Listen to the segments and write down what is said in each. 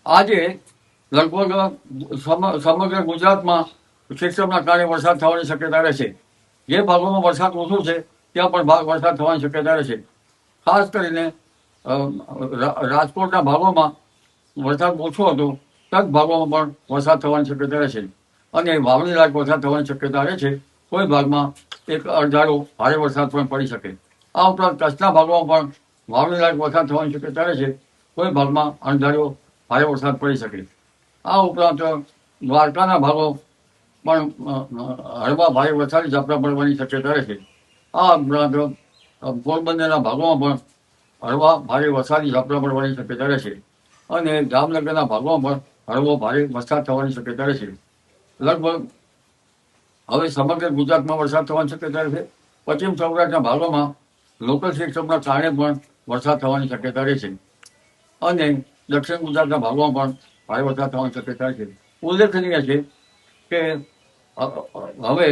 આજે લગભગ સમગ્ર ગુજરાતમાં સિસ્ટમના કારણે વરસાદ થવાની શક્યતા રહેશે. જે ભાગોમાં વરસાદ ઓછો છે ત્યાં પણ વરસાદ થવાની શક્યતા રહેશે. ખાસ કરીને રાજકોટના ભાગોમાં વરસાદ ઓછો હતો તક ભાગોમાં પણ વરસાદ થવાની શક્યતા રહેશે અને વાવણી લાયક વરસાદ થવાની શક્યતા રહે છે. કોઈ ભાગમાં એક અડધારો ભારે વરસાદ પણ પડી શકે. આ ઉપરાંત કચ્છના ભાગોમાં પણ વાવણી લાયક વરસાદ થવાની શક્યતા રહે છે. કોઈ ભાગમાં અણધાર્યો ભારે વરસાદ પડી શકે. આ ઉપરાંત દ્વારકાના ભાગો પણ હળવા ભારે વરસાદી ઝાપટા પડવાની શક્યતા રહે છે. આ ઉપરાંત પોરબંદરના ભાગોમાં પણ હળવા ભારે વરસાદી ઝાપટા પડવાની શક્યતા રહેશે અને જામનગરના ભાગોમાં પણ હળવો ભારે વરસાદ થવાની શક્યતા રહેશે. લગભગ હવે સમગ્ર ગુજરાતમાં વરસાદ થવાની શક્યતા રહેશે. પશ્ચિમ સૌરાષ્ટ્રના ભાગોમાં લોકલ સિસ્ટમના કારણે પણ વરસાદ થવાની શક્યતા રહેશે અને દક્ષિણ ગુજરાતના ભાગોમાં પણ ભારે વરસાદ થવાની શક્યતા છે. ઉલ્લેખનીય છે કે હવે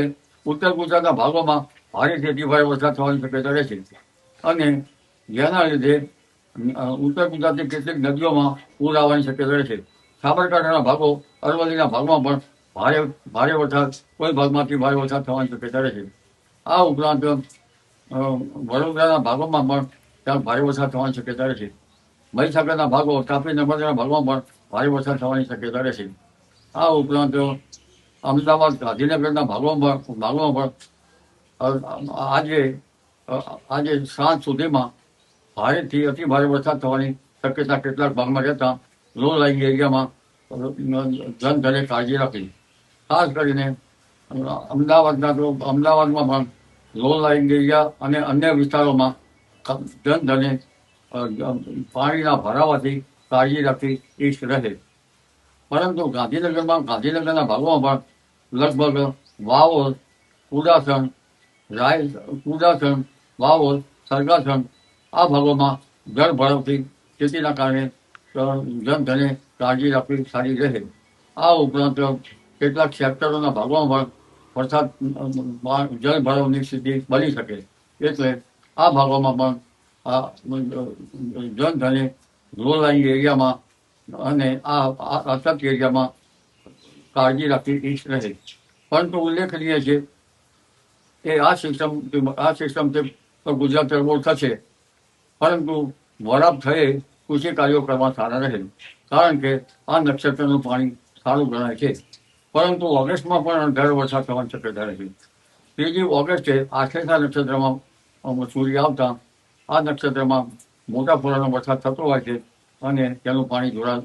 ઉત્તર ગુજરાતના ભાગોમાં ભારેથી અતિભારે વરસાદ થવાની શક્યતા રહેશે અને જેના લીધે ઉત્તર ગુજરાતની કેટલીક નદીઓમાં પૂર આવવાની શક્યતા રહેશે. સાબરકાંઠાના ભાગો, અરવલ્લીના ભાગમાં પણ ભારે વરસાદ, કોઈ ભાગમાંથી ભારે વરસાદ થવાની શક્યતા રહેશે. આ ઉપરાંત વડોદરાના ભાગોમાં પણ ત્યાં ભારે વરસાદ થવાની શક્યતા રહેશે. મહીસાગરના ભાગો, તાપી નર્મદાના ભાગોમાં પણ ભારે વરસાદ થવાની શક્યતા રહેશે. આ ઉપરાંત અમદાવાદ, ગાંધીનગરના ભાગોમાં પણ આજે સાંજ સુધીમાં ભારેથી અતિ ભારે વરસાદ થવાની શક્યતા કેટલાક ભાગમાં રહેતા લો લાઇંગ એરિયામાં જનધને કાળજી રાખવી. ખાસ કરીને અમદાવાદમાં પણ લો લાઇંગ એરિયા અને અન્ય વિસ્તારોમાં જનધને પાણીના ભરાવાથી કાળજી રાખવી ઈષ્ટ રહે. પરંતુ ગાંધીનગરના ભાગોમાં પણ લગભગ વાવોલ, કુડાસણ, વાવોલ, સરગાસણ આ ભાગોમાં જળ ભરાવથી ખેતીના કારણે જનધને કાળજી રાખવી સારી રહે. આ ઉપરાંત કેટલાક સેક્ટરોના ભાગોમાં પણ વરસાદ જળ ભરાવની સ્થિતિ બની શકે. એટલે આ ભાગોમાં પણ જનધને લો લાઇંગ એરિયામાં અને આ અછત એરિયામાં કાળજી રાખવી ઈચ્છ રહે. પરંતુ ઉલ્લેખનીય છે કે આ સિસ્ટમથી ગુજરાત તરબોળ થશે, પરંતુ વરાપ થયે કૃષિ કાર્યો કરવા સારા રહે, કારણ કે આ નક્ષત્રનું પાણી સારું ગણાય છે. પરંતુ ઓગસ્ટમાં પણ અણધારો વરસાદ થવાની શક્યતા રહે છે. 3 ઓગસ્ટે આશ્લેષા નક્ષત્રમાં સૂર્ય આવતા આ નક્ષત્રમાં મોટા પ્રમાણનો વરસાદ થતો હોય છે અને તેનું પાણી જોરા